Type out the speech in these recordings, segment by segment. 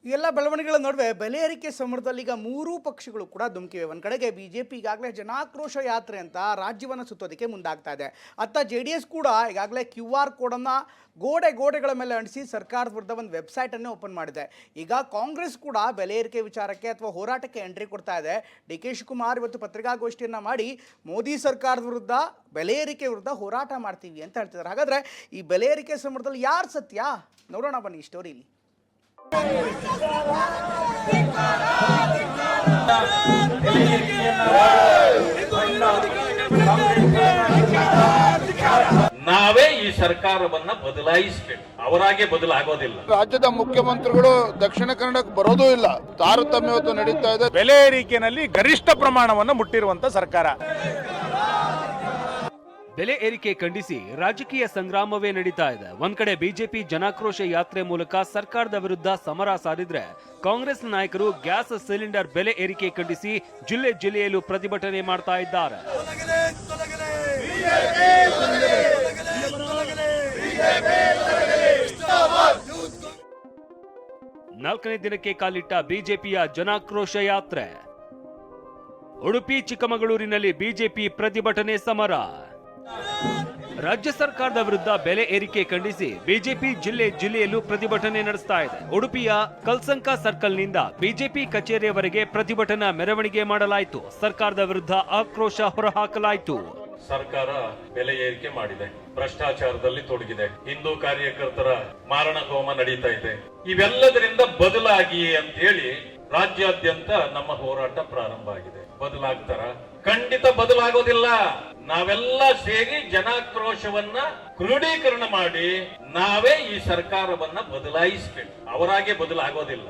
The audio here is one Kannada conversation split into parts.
ಈ ಎಲ್ಲ ಬೆಳವಣಿಗೆಗಳ ನಡುವೆ ಬೆಲೆ ಏರಿಕೆ ಸಮರದಲ್ಲಿ ಈಗ ಮೂರೂ ಪಕ್ಷಗಳು ಕೂಡ ಧುಮುಕಿವೆ. ಒಂದು ಕಡೆಗೆ ಬಿಜೆಪಿ ಈಗಾಗಲೇ ಜನಾಕ್ರೋಶ ಯಾತ್ರೆ ಅಂತ ರಾಜ್ಯವನ್ನು ಸುತ್ತೋದಕ್ಕೆ ಮುಂದಾಗ್ತಾ ಇದೆ. ಅತ್ತ JDS ಕೂಡ ಈಗಾಗಲೇ QR ಕೋಡನ್ನು ಗೋಡೆಗಳ ಮೇಲೆ ಅಂಟಿಸಿ ಸರ್ಕಾರದ ವಿರುದ್ಧ ಒಂದು ವೆಬ್ಸೈಟನ್ನೇ ಓಪನ್ ಮಾಡಿದೆ. ಈಗ ಕಾಂಗ್ರೆಸ್ ಕೂಡ ಬೆಲೆ ಏರಿಕೆ ವಿಚಾರಕ್ಕೆ ಅಥವಾ ಹೋರಾಟಕ್ಕೆ ಎಂಟ್ರಿ ಕೊಡ್ತಾ ಇದೆ. DK ಶಿವಕುಮಾರ್ ಇವತ್ತು ಪತ್ರಿಕಾಗೋಷ್ಠಿಯನ್ನು ಮಾಡಿ ಮೋದಿ ಸರ್ಕಾರದ ವಿರುದ್ಧ ಬೆಲೆ ಏರಿಕೆ ವಿರುದ್ಧ ಹೋರಾಟ ಮಾಡ್ತೀವಿ ಅಂತ ಹೇಳ್ತಿದ್ದಾರೆ. ಹಾಗಾದರೆ ಈ ಬೆಲೆ ಏರಿಕೆ ಸಮರದಲ್ಲಿ ಯಾರು ಸತ್ಯ ನೋಡೋಣ ಬನ್ನಿ ಈ ಸ್ಟೋರಿಲಿ. ನಾವೇ ಈ ಸರ್ಕಾರವನ್ನ ಬದಲಾಯಿಸಬೇಕು, ಅವರಾಗೆ ಬದಲಾಗೋದಿಲ್ಲ. ರಾಜ್ಯದ ಮುಖ್ಯಮಂತ್ರಿಗಳು ದಕ್ಷಿಣ ಕನ್ನಡಕ್ಕೆ ಬರೋದೂ ಇಲ್ಲ. ತಾರತಮ್ಯ ಇವತ್ತು ನಡೀತಾ ಇದೆ. ಬೆಲೆ ಏರಿಕೆಯಲ್ಲಿ ಗರಿಷ್ಠ ಪ್ರಮಾಣವನ್ನು ಮುಟ್ಟಿರುವಂತ ಸರ್ಕಾರ. ಬೆಲೆ ಏರಿಕೆ ಖಂಡಿಸಿ ರಾಜಕೀಯ ಸಂಗ್ರಾಮವೇ ನಡೀತಾ ಇದೆ. ಒಂದ್ ಕಡೆ ಬಿಜೆಪಿ ಜನಾಕ್ರೋಶ ಯಾತ್ರೆ ಮೂಲಕ ಸರ್ಕಾರದ ವಿರುದ್ಧ ಸಮರ ಸಾರಿದ್ರೆ, ಕಾಂಗ್ರೆಸ್ ನಾಯಕರು ಗ್ಯಾಸ್ ಸಿಲಿಂಡರ್ ಬೆಲೆ ಏರಿಕೆ ಖಂಡಿಸಿ ಜಿಲ್ಲೆಯಲ್ಲೂ ಪ್ರತಿಭಟನೆ ಮಾಡ್ತಾ ಇದ್ದಾರೆ. ನಾಲ್ಕನೇ ದಿನಕ್ಕೆ ಕಾಲಿಟ್ಟ ಬಿಜೆಪಿಯ ಜನಾಕ್ರೋಶ ಯಾತ್ರೆ. ಉಡುಪಿ ಚಿಕ್ಕಮಗಳೂರಿನಲ್ಲಿ ಬಿಜೆಪಿ ಪ್ರತಿಭಟನೆ ಸಮರ. ರಾಜ್ಯ ಸರ್ಕಾರದ ವಿರುದ್ಧ ಬೆಲೆ ಏರಿಕೆ ಖಂಡಿಸಿ ಬಿಜೆಪಿ ಜಿಲ್ಲೆಯಲ್ಲೂ ಪ್ರತಿಭಟನೆ ನಡೆಸ್ತಾ ಇದೆ. ಉಡುಪಿಯ ಕಲ್ಸಂಕ ಸರ್ಕಲ್ನಿಂದ ಬಿಜೆಪಿ ಕಚೇರಿಯವರೆಗೆ ಪ್ರತಿಭಟನಾ ಮೆರವಣಿಗೆ ಮಾಡಲಾಯಿತು. ಸರ್ಕಾರದ ವಿರುದ್ಧ ಆಕ್ರೋಶ ಹೊರಹಾಕಲಾಯಿತು. ಸರ್ಕಾರ ಬೆಲೆ ಏರಿಕೆ ಮಾಡಿದೆ, ಭ್ರಷ್ಟಾಚಾರದಲ್ಲಿ ತೊಡಗಿದೆ, ಹಿಂದೂ ಕಾರ್ಯಕರ್ತರ ಮಾರಣ ಹೋಮ ನಡೀತಾ ಇದೆ. ಇವೆಲ್ಲದರಿಂದ ಬದಲಾಗಿ ಅಂತ ಹೇಳಿ ರಾಜ್ಯಾದ್ಯಂತ ನಮ್ಮ ಹೋರಾಟ ಪ್ರಾರಂಭ ಆಗಿದೆ. ಬದಲಾಗ್ತಾರ? ಖಂಡಿತ ಬದಲಾಗೋದಿಲ್ಲ. ನಾವೆಲ್ಲ ಸೇರಿ ಜನಾಕ್ರೋಶವನ್ನ ಕ್ರೋಢೀಕರಣ ಮಾಡಿ ನಾವೇ ಈ ಸರ್ಕಾರವನ್ನ ಬದಲಾಯಿಸಬೇಕು, ಅವರಾಗೆ ಬದಲಾಗೋದಿಲ್ಲ.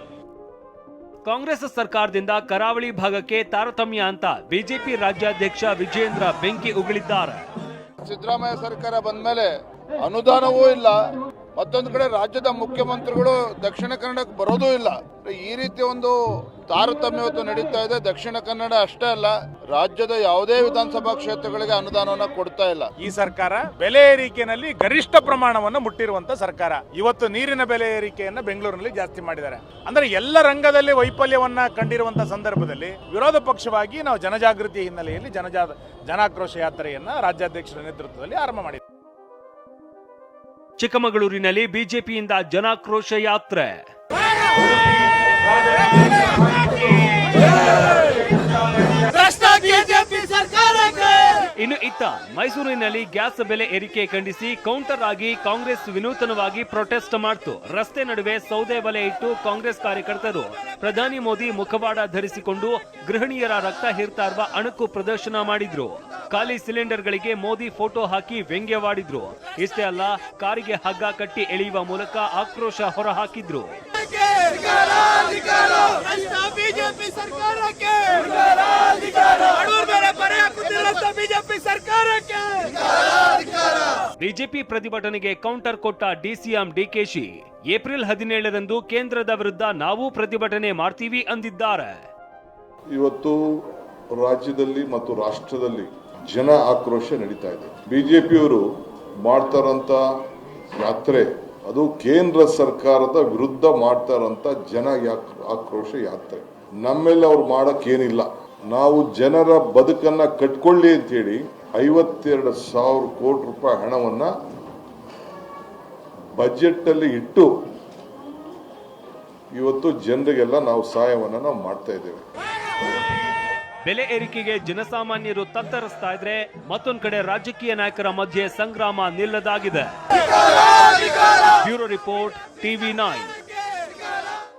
ಕಾಂಗ್ರೆಸ್ ಸರ್ಕಾರದಿಂದ ಕರಾವಳಿ ಭಾಗಕ್ಕೆ ತಾರತಮ್ಯ ಅಂತ ಬಿಜೆಪಿ ರಾಜ್ಯಾಧ್ಯಕ್ಷ ವಿಜೇಂದ್ರ ಬೆಂಕಿ ಉಗುಳಿದ್ದಾರೆ. ಸಿದ್ದರಾಮಯ್ಯ ಸರ್ಕಾರ ಬಂದ್ಮೇಲೆ ಅನುದಾನವೂ ಇಲ್ಲ. ಮತ್ತೊಂದು ಕಡೆ ರಾಜ್ಯದ ಮುಖ್ಯಮಂತ್ರಿಗಳು ದಕ್ಷಿಣ ಕನ್ನಡಕ್ಕೆ ಬರೋದೂ ಇಲ್ಲ. ಈ ರೀತಿ ಒಂದು ತಾರತಮ್ಯ ಇವತ್ತು ನಡೀತಾ ಇದೆ. ದಕ್ಷಿಣ ಕನ್ನಡ ಅಷ್ಟೇ ಅಲ್ಲ, ರಾಜ್ಯದ ಯಾವುದೇ ವಿಧಾನಸಭಾ ಕ್ಷೇತ್ರಗಳಿಗೆ ಅನುದಾನವನ್ನ ಕೊಡ್ತಾ ಇಲ್ಲ. ಈ ಸರ್ಕಾರ ಬೆಲೆ ಏರಿಕೆಯಲ್ಲಿ ಗರಿಷ್ಠ ಪ್ರಮಾಣವನ್ನು ಮುಟ್ಟಿರುವಂತ ಸರ್ಕಾರ. ಇವತ್ತು ನೀರಿನ ಬೆಲೆ ಏರಿಕೆಯನ್ನ ಬೆಂಗಳೂರಿನಲ್ಲಿ ಜಾಸ್ತಿ ಮಾಡಿದ್ದಾರೆ. ಅಂದ್ರೆ ಎಲ್ಲ ರಂಗದಲ್ಲಿ ವೈಫಲ್ಯವನ್ನ ಕಂಡಿರುವಂತ ಸಂದರ್ಭದಲ್ಲಿ ವಿರೋಧ ಪಕ್ಷವಾಗಿ ನಾವು ಜನಜಾಗೃತಿ ಹಿನ್ನೆಲೆಯಲ್ಲಿ ಜನಾಕ್ರೋಶ ಯಾತ್ರೆಯನ್ನ ರಾಜ್ಯಾಧ್ಯಕ್ಷರ ನೇತೃತ್ವದಲ್ಲಿ ಆರಂಭ ಮಾಡಿದ್ದೇವೆ. ಚಿಕ್ಕಮಗಳೂರಿನಲ್ಲಿ ಬಿಜೆಪಿಯಿಂದ ಜನಾಕ್ರೋಶ ಯಾತ್ರೆ. ಇನ್ನು ಇತ್ತ ಮೈಸೂರಿನಲ್ಲಿ ಗ್ಯಾಸ್ ಬೆಲೆ ಏರಿಕೆ ಖಂಡಿಸಿ ಕೌಂಟರ್ ಆಗಿ ಕಾಂಗ್ರೆಸ್ ವಿನೂತನವಾಗಿ ಪ್ರೊಟೆಸ್ಟ್ ಮಾಡಿತು. ರಸ್ತೆ ನಡುವೆ ಸೌದೆ ಬಲೆ ಇಟ್ಟು ಕಾಂಗ್ರೆಸ್ ಕಾರ್ಯಕರ್ತರು ಪ್ರಧಾನಿ ಮೋದಿ ಮುಖವಾಡ ಧರಿಸಿಕೊಂಡು ಗೃಹಿಣಿಯರ ರಕ್ತ ಹೀರ್ತಾ ಇರುವ ಅಣಕು ಪ್ರದರ್ಶನ ಮಾಡಿದ್ರು. ಖಾಲಿ ಸಿಲಿಂಡರ್ಗಳಿಗೆ ಮೋದಿ ಫೋಟೋ ಹಾಕಿ ವ್ಯಂಗ್ಯವಾಡಿದ್ರು. ಇಷ್ಟೇ ಅಲ್ಲ, ಕಾರಿಗೆ ಹಗ್ಗ ಕಟ್ಟಿ ಎಳೆಯುವ ಮೂಲಕ ಆಕ್ರೋಶ ಹೊರಹಾಕಿದ್ರು. ಬಿಜೆಪಿ ಪ್ರತಿಭಟನೆಗೆ ಕೌಂಟರ್ ಕೊಟ್ಟ ಡಿಸಿಎಂ DK ಏಪ್ರಿಲ್ 17ರಂದು ಕೇಂದ್ರದ ವಿರುದ್ಧ ನಾವು ಪ್ರತಿಭಟನೆ ಮಾಡ್ತೀವಿ ಅಂದಿದ್ದಾರೆ. ಇವತ್ತು ರಾಜ್ಯದಲ್ಲಿ ಮತ್ತು ರಾಷ್ಟ್ರದಲ್ಲಿ ಜನ ಆಕ್ರೋಶ ನಡೀತಾ ಇದೆ. ಬಿಜೆಪಿಯವರು ಮಾಡ್ತಾರಂತ ಯಾತ್ರೆ ಅದು ಕೇಂದ್ರ ಸರ್ಕಾರದ ವಿರುದ್ಧ ಮಾಡ್ತಾರಂತ ಜನ ಆಕ್ರೋಶ ಯಾತ್ರೆ. ನಮ್ಮೆಲ್ಲ ಅವ್ರು ಮಾಡಕ್ಕೇನಿಲ್ಲ. ನಾವು ಜನರ ಬದುಕನ್ನ ಕಟ್ಕೊಳ್ಳಿ ಅಂತ ಹೇಳಿ 52,000 ಕೋಟಿ ರೂಪಾಯಿ ಹಣವನ್ನ ಬಜೆಟ್ ಅಲ್ಲಿ ಇಟ್ಟು ಇವತ್ತು ಜನರಿಗೆಲ್ಲ ನಾವು ಸಹಾಯವನ್ನ ನಾವು ಮಾಡ್ತಾ ಇದ್ದೇವೆ. ಬೆಲೆ ಏರಿಕೆಗೆ ಜನಸಾಮಾನ್ಯರು ತತ್ತರಿಸ್ತಾ ಇದ್ರೆ, ಮತ್ತೊಂದು ಕಡೆ ರಾಜಕೀಯ ನಾಯಕರ ಮಧ್ಯೆ ಸಂಗ್ರಾಮ ನಿಲ್ಲದಾಗಿದೆ. Bureau report TV9.